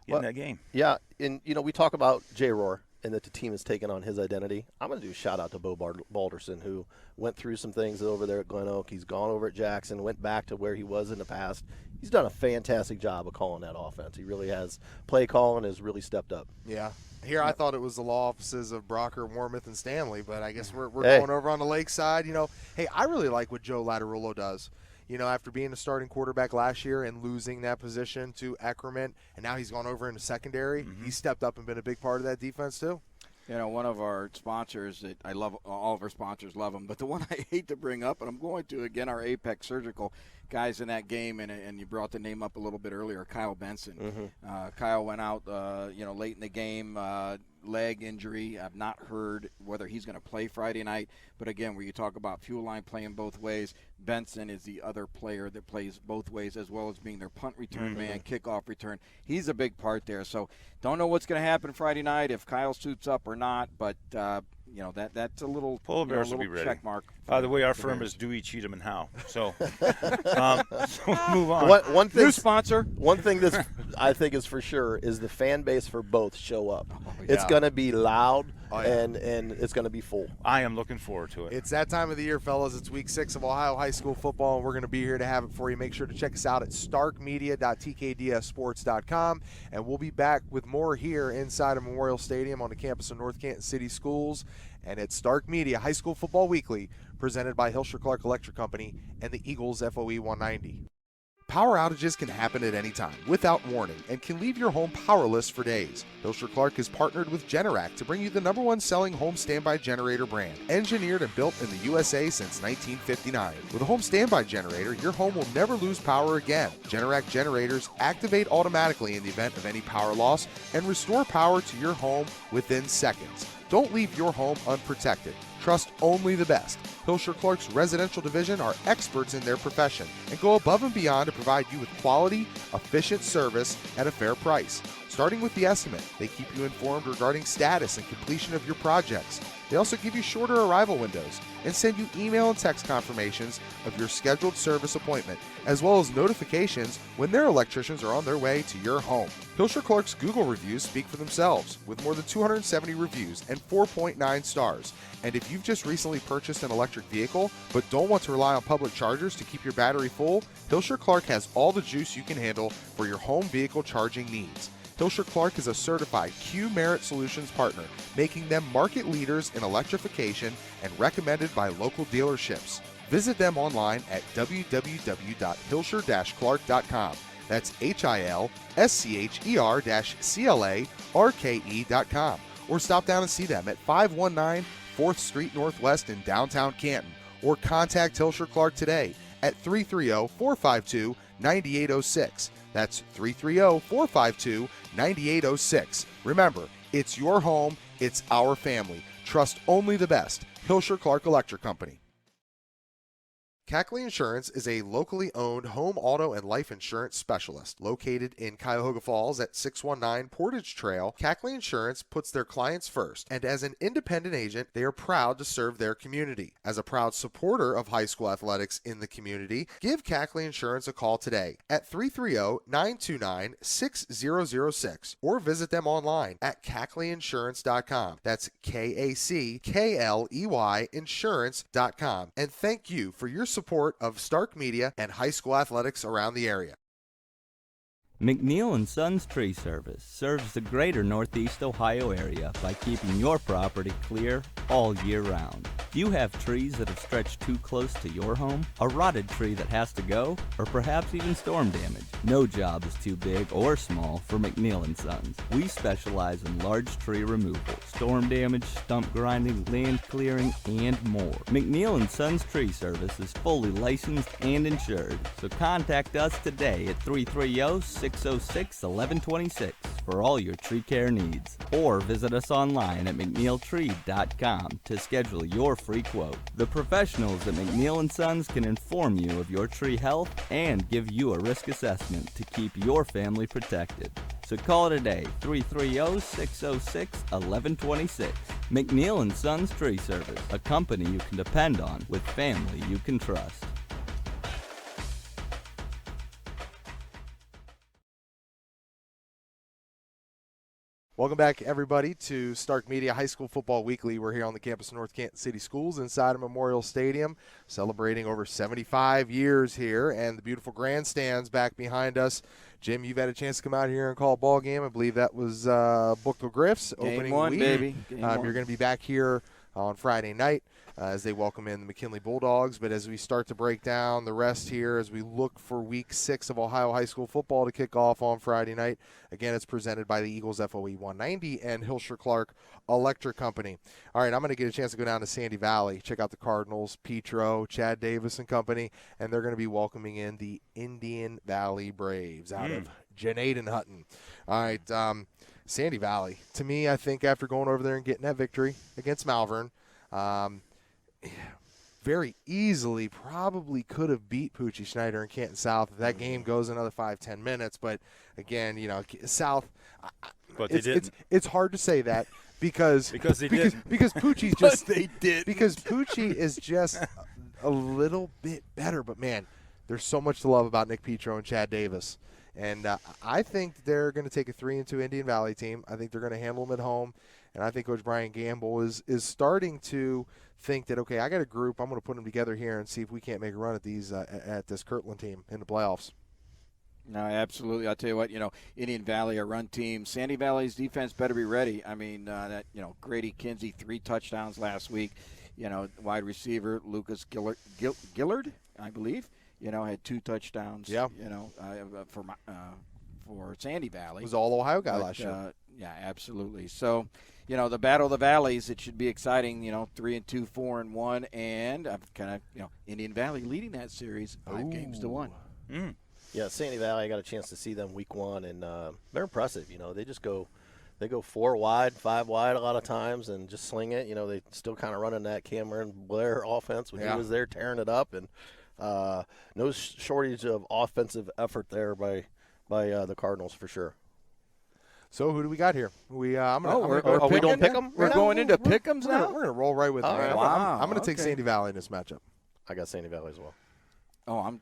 get in that game. Yeah, and we talk about J. Roar and that the team has taken on his identity. I'm going to do a shout out to Bo Balderson, who went through some things over there at Glen Oak. He's gone over at Jackson, went back to where he was in the past. He's done a fantastic job of calling that offense. He really has. Play calling has really stepped up. Yeah. Here I thought it was the law offices of Brocker, Warmouth, and Stanley, but I guess we're going over on the Lake side. Hey, I really like what Joe Lattarulo does. After being a starting quarterback last year and losing that position to Eckerman, and now he's gone over into secondary, he stepped up and been a big part of that defense too. One of our sponsors that I love, all of our sponsors love them, but the one I hate to bring up, and I'm going to again, our Apex Surgical guys in that game, and you brought the name up a little bit earlier, Kyle Benson. Kyle went out, late in the game, leg injury. I've not heard whether he's going to play Friday night, but again, where you talk about Fuel Line playing both ways, Benson is the other player that plays both ways, as well as being their punt return man, kickoff return. He's a big part there. So don't know what's going to happen Friday night, if Kyle suits up or not, but that's a little, Polar Bears will be ready. Check mark. By the way, our firm is Dewey, Cheatham, and Howe. So, move on. One thing, new sponsor. One thing that I think is for sure is the fan base for both show up. Oh, yeah. It's going to be loud. and it's going to be full. I am looking forward to it. It's that time of the year, fellas. It's week 6 of Ohio High School football, and we're going to be here to have it for you. Make sure to check us out at starkmedia.tkdssports.com, and we'll be back with more here inside of Memorial Stadium on the campus of North Canton City Schools, and it's Stark Media High School Football Weekly, presented by Hilscher Clark Electric Company and the Eagles FOE 190. Power outages can happen at any time, without warning, and can leave your home powerless for days. Hilscher Clark has partnered with Generac to bring you the #1 selling home standby generator brand, engineered and built in the USA since 1959. With a home standby generator, your home will never lose power again. Generac generators activate automatically in the event of any power loss and restore power to your home within seconds. Don't leave your home unprotected. Trust only the best. Hilscher Clark's residential division are experts in their profession and go above and beyond to provide you with quality, efficient service at a fair price. Starting with the estimate, they keep you informed regarding status and completion of your projects. They also give you shorter arrival windows and send you email and text confirmations of your scheduled service appointment, as well as notifications when their electricians are on their way to your home. Hilscher Clark's Google reviews speak for themselves, with more than 270 reviews and 4.9 stars. And if you've just recently purchased an electric vehicle but don't want to rely on public chargers to keep your battery full, Hilscher Clark has all the juice you can handle for your home vehicle charging needs. Hilscher Clark is a certified Q Merit Solutions partner, making them market leaders in electrification and recommended by local dealerships. Visit them online at www.hilscher-clark.com. That's HILSCHER-CLARKE.com. Or stop down and see them at 519 4th Street Northwest in downtown Canton. Or contact Hilscher Clark today at 330-452-9806. That's 330-452-9806. Remember, it's your home, it's our family. Trust only the best. Hilscher Clark Electric Company. Cackley Insurance is a locally owned home, auto, and life insurance specialist located in Cuyahoga Falls at 619 Portage Trail. Cackley Insurance puts their clients first, and as an independent agent, they are proud to serve their community. As a proud supporter of high school athletics in the community, give Cackley Insurance a call today at 330-929-6006 or visit them online at cackleyinsurance.com. That's KACKLEY insurance.com. And thank you for your support of Stark Media and high school athletics around the area. McNeil and Sons Tree Service serves the greater Northeast Ohio area by keeping your property clear all year round. Do you have trees that have stretched too close to your home? A rotted tree that has to go? Or perhaps even storm damage? No job is too big or small for McNeil and Sons. We specialize in large tree removal, storm damage, stump grinding, land clearing, and more. McNeil and Sons Tree Service is fully licensed and insured, so contact us today at 330-606-1126 for all your tree care needs. Or visit us online at mcneiltree.com to schedule your free quote. The professionals at McNeil & Sons can inform you of your tree health and give you a risk assessment to keep your family protected. So call today, 330-606-1126. McNeil & Sons Tree Service, a company you can depend on with family you can trust. Welcome back, everybody, to Stark Media High School Football Weekly. We're here on the campus of North Canton City Schools inside of Memorial Stadium, celebrating over 75 years here, and the beautiful grandstands back behind us. Jim, you've had a chance to come out here and call a ball game. I believe that was Bookville Griff's opening Game one, week. baby. Game one. You're going to be back here on Friday night as they welcome in the McKinley Bulldogs. But as we start to break down the rest here, as we look for week 6 of Ohio High School football to kick off on Friday night, again, it's presented by the Eagles FOE 190 and Hilscher Clark Electric Company. All right, I'm going to get a chance to go down to Sandy Valley, check out the Cardinals, Petro, Chad Davis and company, and they're going to be welcoming in the Indian Valley Braves out of Janaden Hutton. All right, Sandy Valley, to me, I think after going over there and getting that victory against Malvern, very easily probably could have beat Poochie Schneider and Canton South if that game goes another 5-10 minutes. But again, you know, South, But they didn't. It's hard to say that because Poochie's just they did because Poochie is just a little bit better. But man, there's so much to love about Nick Petro and Chad Davis. And I think they're going to take a 3-2 Indian Valley team. I think they're going to handle them at home. And I think Coach Brian Gamble is starting to think that, okay, I got a group. I'm going to put them together here and see if we can't make a run at these at this Kirtland team in the playoffs. No, absolutely. I'll tell you what, Indian Valley, a run team. Sandy Valley's defense better be ready. I mean, Grady Kinsey, 3 touchdowns last week. Wide receiver Lucas Gillard, I believe, had 2 touchdowns. Yeah. For Sandy Valley. It was all Ohio guy last year. Yeah, absolutely. So, the Battle of the Valleys, it should be exciting, 3-2, 4-1, and I've kind of, Indian Valley leading that series 5 games to 1. Yeah, Sandy Valley, I got a chance to see them week 1, and they're impressive. They go 4 wide, 5 wide a lot of times and just sling it. They still kind of running that Cameron Blair offense when he was there tearing it up, and no shortage of offensive effort there by the Cardinals for sure. So who do we got here? We don't pick them? We're going into pick-ems now? We're going to roll right with it. Right. Wow. I'm going to take Sandy Valley in this matchup. I got Sandy Valley as well. Oh, I'm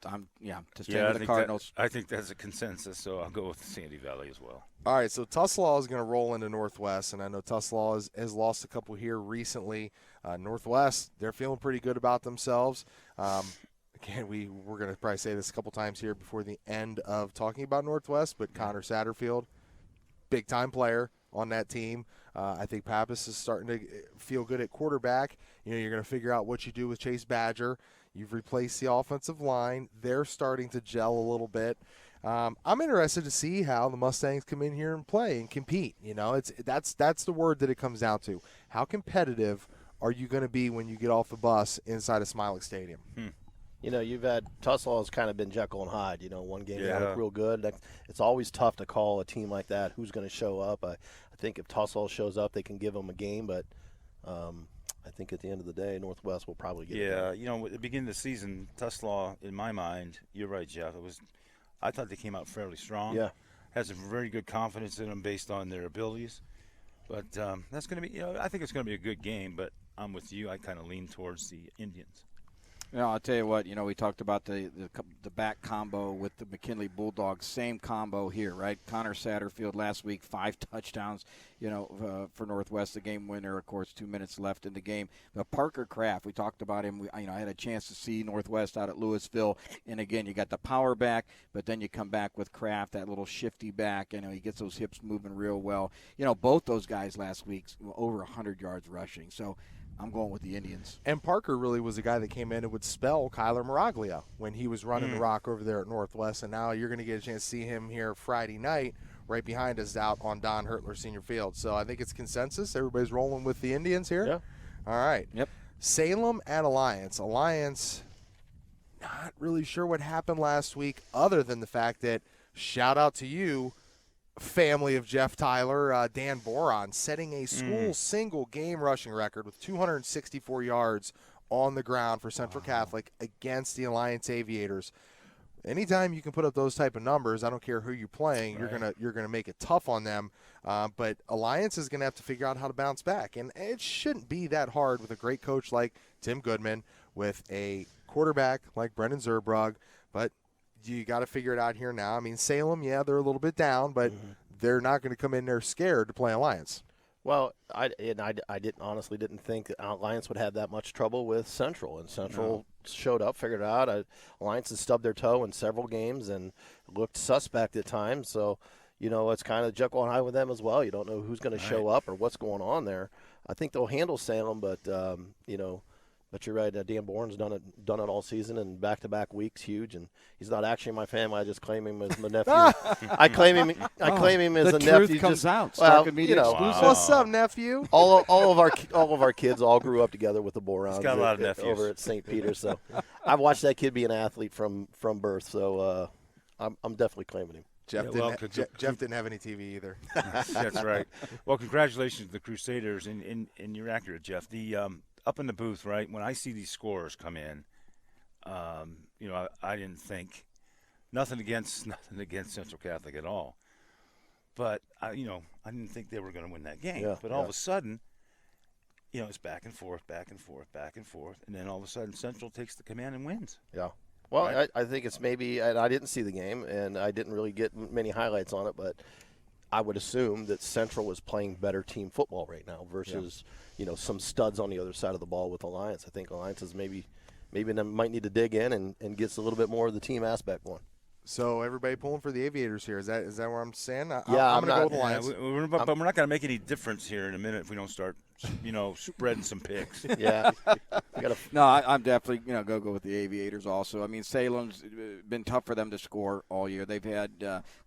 just taking the Cardinals. I think that's a consensus, so I'll go with Sandy Valley as well. All right, so Tuslaw is going to roll into Northwest, and I know Tuslaw has lost a couple here recently. Northwest, they're feeling pretty good about themselves. Again, we're going to probably say this a couple times here before the end of talking about Northwest, but Connor Satterfield, big-time player on that team. I think Pappas is starting to feel good at quarterback. You're going to figure out what you do with Chase Badger. You've replaced the offensive line. They're starting to gel a little bit. I'm interested to see how the Mustangs come in here and play and compete. That's the word that it comes down to. How competitive are you going to be when you get off the bus inside of Smiley Stadium? You've had Tuslaw has kind of been Jekyll and Hyde. One game they look real good. It's always tough to call a team like that who's going to show up. I think if Tuslaw shows up, they can give them a game, but I think at the end of the day, Northwest will probably get it. At the beginning of the season, Tuslaw, in my mind, you're right, Jeff. I thought they came out fairly strong. Yeah. Has a very good confidence in them based on their abilities. But that's going to be, I think it's going to be a good game, but I'm with you. I kind of lean towards the Indians. I'll tell you what, we talked about the back combo with the McKinley Bulldogs. Same combo here, right? Connor Satterfield last week, 5 touchdowns, for Northwest, the game winner, of course, 2 minutes left in the game. But Parker Kraft, we talked about him. I had a chance to see Northwest out at Louisville. And, again, you got the power back, but then you come back with Kraft, that little shifty back. He gets those hips moving real well. Both those guys last week, over 100 yards rushing. So, I'm going with the Indians. And Parker really was a guy that came in and would spell Kyler Miraglia when he was running the rock over there at Northwest. And now you're going to get a chance to see him here Friday night right behind us out on Don Hertler Senior Field. So I think it's consensus. Everybody's rolling with the Indians here? Yeah. All right. Yep. Salem at Alliance. Alliance, not really sure what happened last week other than the fact that, shout out to you, family of Jeff Tyler, Dan Boron, setting a school single game rushing record with 264 yards on the ground for Central Catholic against the Alliance Aviators. Anytime you can put up those type of numbers, I don't care who you're playing, you're gonna make it tough on them. But Alliance is gonna have to figure out how to bounce back, and it shouldn't be that hard with a great coach like Tim Goodman, with a quarterback like Brendan Zerbrug, but you got to figure it out here now. I mean, Salem, they're a little bit down, but they're not going to come in there scared to play Alliance. Well, I honestly didn't think Alliance would have that much trouble with Central, and Central showed up, figured it out. Alliance has stubbed their toe in several games and looked suspect at times. So, it's kind of Jekyll and Hyde with them as well. You don't know who's going to show up or what's going on there. I think they'll handle Salem, but But you're right. Dan Bourne's done it all season, and back-to-back weeks, huge. And he's not actually my family. I just claim him as my nephew. I claim him as a nephew. The truth comes out. What's up, nephew? All of our kids all grew up together with the Bourons. He's got a lot of nephews over at St. Peter's. So I've watched that kid be an athlete from birth. So I'm definitely claiming him. Jeff didn't have any TV either. That's right. Well, congratulations to the Crusaders, and you're accurate, Jeff. The up in the booth, right, when I see these scorers come in, I didn't think nothing against Central Catholic at all, but I didn't think they were going to win that game. Yeah, but all of a sudden, it's back and forth, and then all of a sudden Central takes the command and wins. Yeah. Well, right? I think it's maybe I didn't see the game, and I didn't really get many highlights on it, but I would assume that Central is playing better team football right now versus some studs on the other side of the ball with Alliance. I think Alliance is maybe they might need to dig in and gets a little bit more of the team aspect going. So everybody pulling for the Aviators here. Is that what I'm saying? I'm I'm going to not- go with the Lions. But we're not going to make any difference here in a minute if we don't start, spreading some picks. Yeah. No, I'm definitely go with the Aviators also. I mean, Salem's been tough for them to score all year. They've had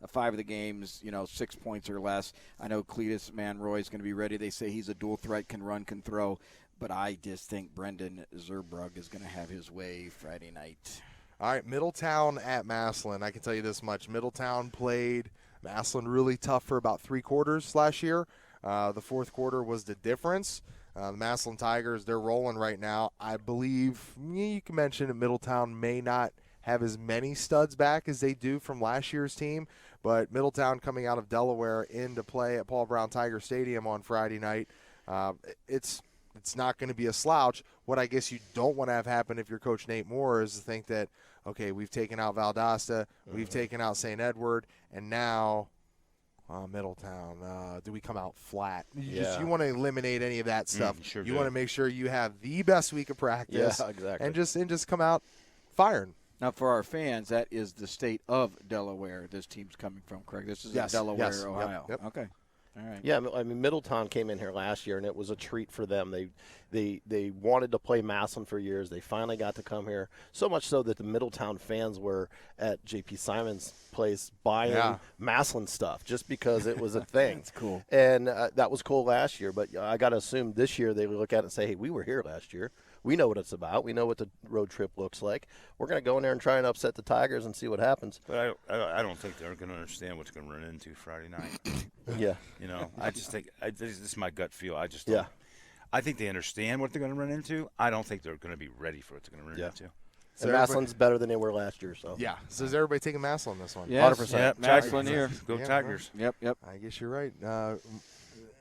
5 of the games, 6 points or less. I know Cletus Manroy is going to be ready. They say he's a dual threat, can run, can throw. But I just think Brendan Zerbrug is going to have his way Friday night. All right, Middletown at Massillon. I can tell you this much. Middletown played Massillon really tough for about 3 quarters last year. The fourth quarter was the difference. The Massillon Tigers, they're rolling right now. I believe you can mention that Middletown may not have as many studs back as they do from last year's team, but Middletown coming out of Delaware into play at Paul Brown Tiger Stadium on Friday night, it's not going to be a slouch. What I guess you don't want to have happen if you're Coach Nate Moore is to think that, okay, we've taken out Valdosta, we've taken out St. Edward, and now Middletown. Do we come out flat? You want to eliminate any of that stuff. You want to make sure you have the best week of practice, exactly. and just come out firing. Now, for our fans, that is the state of Delaware this team's coming from, correct? This is Yes, Delaware, yes. Ohio. Yep. Okay. All right. Yeah, I mean, Middletown came in here last year, and it was a treat for them. They wanted to play Massillon for years. They finally got to come here, so much so that the Middletown fans were at J.P. Simon's place buying Massillon stuff just because it was a thing. That's cool. And that was cool last year, but I got to assume this year they look at it and say, hey, we were here last year. We know what it's about. We know what the road trip looks like. We're going to go in there and try and upset the Tigers and see what happens. But I don't think they're going to understand what they're going to run into Friday night. Yeah. I just think this is my gut feel. I just don't. I think they understand what they're going to run into. I don't think they're going to be ready for what they're going to run into. So Massillon's better than they were last year. So is everybody taking Massillon this one? Yes. 100%. Yep. Massillon here. Go Tigers. Yep. I guess you're right.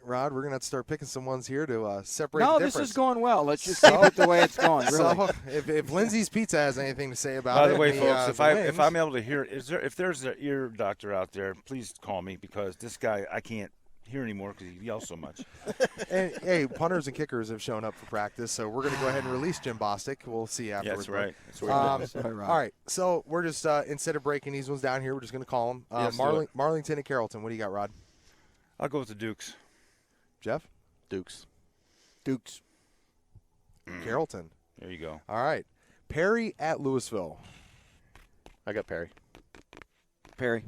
Rod, we're going to have to start picking some ones here to separate the No, difference. this is going well. Let's just keep it the way it's going. Really. So if Lindsay's Pizza has anything to say about By it. the way, the, folks, the if I'm able to hear, if there's an ear doctor out there, please call me because this guy I can't hear anymore because he yells so much. And, hey, punters and kickers have shown up for practice, so we're going to go ahead and release Jim Bostic. We'll see afterwards. Yeah, that's right. That's right. All right, so we're just instead of breaking these ones down here, we're just going to call them. Marlington and Carrollton. What do you got, Rod? I'll go with the Dukes. Jeff? Dukes. Carrollton. There you go. All right. Perry at Louisville. I got Perry. Perry.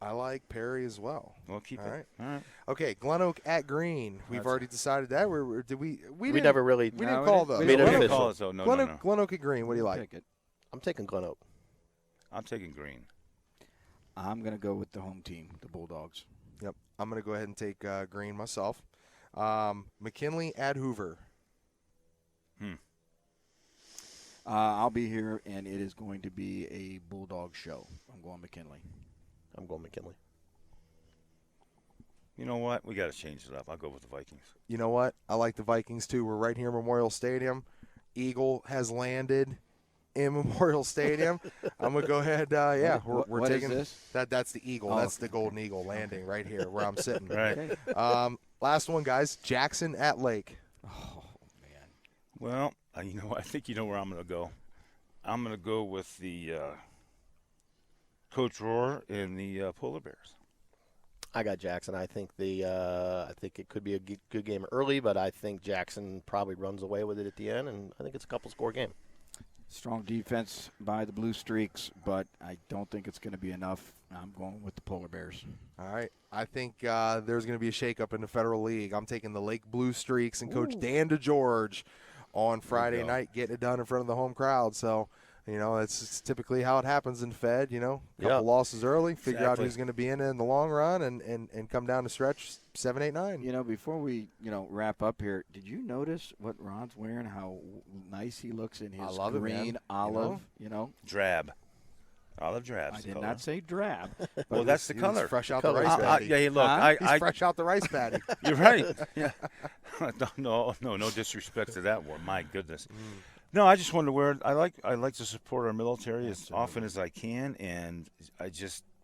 I like Perry as well. Well, keep All it. right. All right. Okay, Glen Oak at Green. We've already decided that. We never really didn't call those. made it We didn't official. call it, so no. Glen Oak at Green. What do you like? Pick it. I'm taking Glen Oak. I'm taking Green. I'm going to go with the home team, the Bulldogs. Yep. I'm going to go ahead and take Green myself. McKinley at Hoover. I'll be here, and it is going to be a Bulldog show. I'm going McKinley. I'm going McKinley. You know what? We got to change it up. I'll go with the Vikings. You know what? I like the Vikings, too. We're right here in Memorial Stadium. Eagle has landed in Memorial Stadium. I'm going to go ahead. We're what taking is this? That's the Eagle. Oh, That's the Golden Eagle landing right here where I'm sitting. Right. Last one, guys. Jackson at Lake. Oh, man. Well, you know, I think you know where I'm going to go. I'm going to go with the Coach Rohr and the Polar Bears. I got Jackson. I think I think it could be a good game early, but I think Jackson probably runs away with it at the end, and I think it's a couple-score game. Strong defense by the Blue Streaks, but I don't think it's going to be enough. I'm going with the Polar Bears. All right. I think there's going to be a shakeup in the Federal League. I'm taking the Lake Blue Streaks and Coach Dan DeGeorge on Friday night, getting it done in front of the home crowd. So, you know, it's typically how it happens in Fed, you know. Couple losses early, figure out who's going to be in it in the long run, and come down the stretch 7, 8, 9. You know, before we, wrap up here, did you notice what Ron's wearing, how nice he looks in his green olive, Drab. Olive drab. I did not say drab. Well, that's the color. Fresh out the rice paddy. Yeah, look, He's fresh out the rice paddy. You're right. Yeah. No disrespect to that one. My goodness. No, I just wanted to wear. I like to support our military as often as I can, and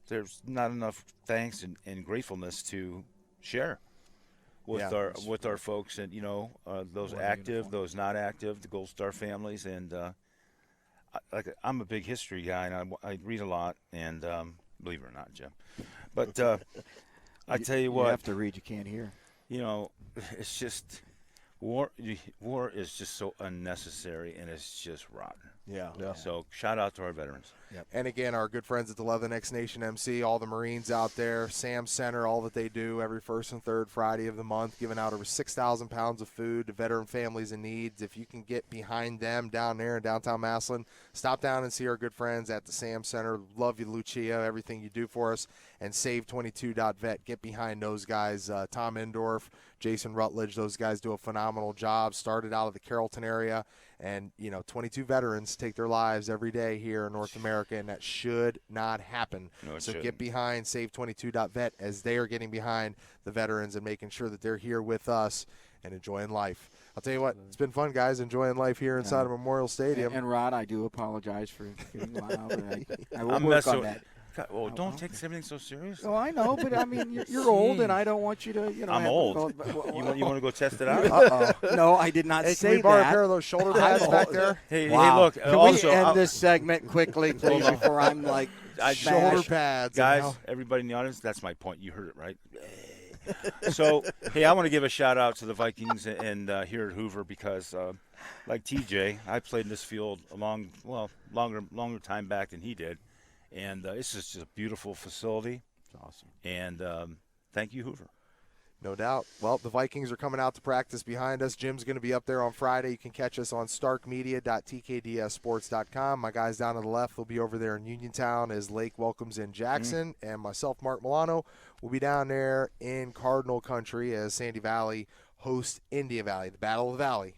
there's not enough thanks and gratefulness to share with our folks, and those active, those not active, the Gold Star families, and I'm a big history guy, and I read a lot, and believe it or not, Jim, but I tell you what, you have to read, you can't hear. It's just war is just so unnecessary, and it's just rotten. Yeah. So shout out to our veterans. Yep. And again, our good friends at the Love the Next Nation MC, all the Marines out there, Sam Center, all that they do every first and third Friday of the month, giving out over 6,000 pounds of food to veteran families in need. If you can get behind them down there in downtown Massillon, stop down and see our good friends at the Sam Center. Love you, Lucia, everything you do for us. And Save22.vet. Get behind those guys. Tom Endorf, Jason Rutledge, those guys do a phenomenal job. Started out of the Carrollton area. And, 22 veterans take their lives every day here in North America, and that should not happen. No, so shouldn't. get behind Save22.vet as they are getting behind the veterans and making sure that they're here with us and enjoying life. I'll tell you what, it's been fun, guys, enjoying life here inside of Memorial Stadium. And Rod, I do apologize for getting loud. I will I'm work messing on with- that. God, well, don't take everything so serious. Oh, I know, but I mean, you're old, and I don't want you to, I'm have old. You want to go test it out? Uh-oh. No, I did not Hey, say can we borrow that. a pair of those shoulder pads back there? Hey, Wow. hey, look. Can Also, we end I'll- this segment quickly, please, before I'm like Shoulder smashed? pads. guys, and everybody in the audience, that's my point. You heard it right. So, hey, I want to give a shout out to the Vikings and here at Hoover because, like TJ, I played in this field longer time back than he did, and it's just a beautiful facility. It's awesome. And thank you, Hoover. No doubt. Well, the Vikings are coming out to practice behind us. Jim's going to be up there on Friday. You can catch us on starkmedia.tkdssports.com. My guys down to the left will be over there in Uniontown as Lake welcomes in Jackson. And myself, Mark Milano, will be down there in Cardinal Country as Sandy Valley hosts India Valley, the Battle of the Valley.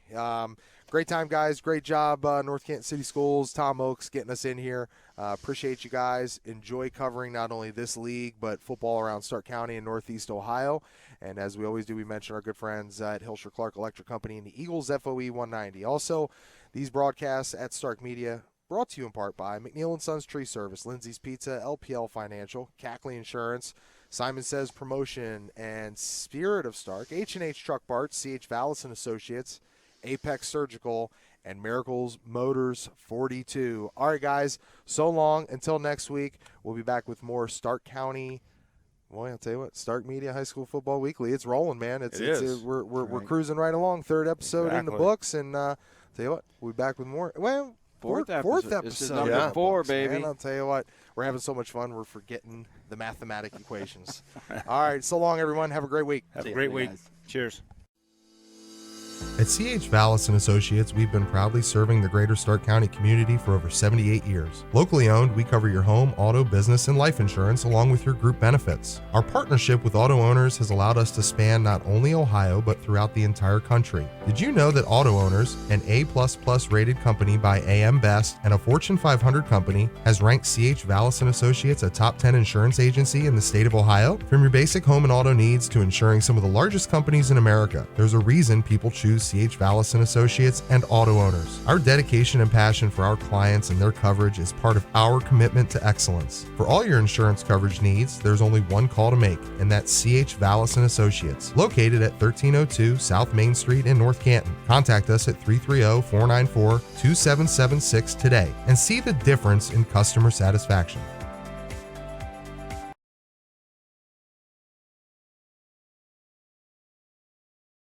Great time, guys. Great job, North Canton City Schools, Tom Oakes getting us in here. Appreciate you guys. Enjoy covering not only this league, but football around Stark County and Northeast Ohio. And as we always do, we mention our good friends at Hilsher Clark Electric Company and the Eagles FOE 190. Also, these broadcasts at Stark Media brought to you in part by McNeil and Sons Tree Service, Lindsay's Pizza, LPL Financial, Cackley Insurance, Simon Says Promotion, and Spirit of Stark, H&H Truck Parts, C.H. Vallis and Associates, Apex Surgical, and Miracles Motors 42. All right, guys, so long. Until next week, we'll be back with more Stark County. Boy, I'll tell you what, Stark Media High School Football Weekly. It's rolling, man. It is. We're cruising right along. Third episode in the Exactly. books, and tell you what, we'll be back with more. Well, fourth episode. This is number 4, baby. And I'll tell you what, we're having so much fun. We're forgetting the mathematic equations. All right, so long, everyone. Have a great week. Have See a ya, great you week. guys. Cheers. At C.H. Vallis & Associates, we've been proudly serving the greater Stark County community for over 78 years. Locally owned, we cover your home, auto, business, and life insurance along with your group benefits. Our partnership with auto owners has allowed us to span not only Ohio, but throughout the entire country. Did you know that Auto Owners, an A++ rated company by AM Best and a Fortune 500 company, has ranked C.H. Vallis & Associates a top 10 insurance agency in the state of Ohio? From your basic home and auto needs to insuring some of the largest companies in America, there's a reason people choose C.H. Vallis & Associates and Auto Owners. Our dedication and passion for our clients and their coverage is part of our commitment to excellence. For all your insurance coverage needs, there's only one call to make, and that's C.H. Vallis & Associates, located at 1302 South Main Street in North Canton. Contact us at 330-494-2776 today and see the difference in customer satisfaction.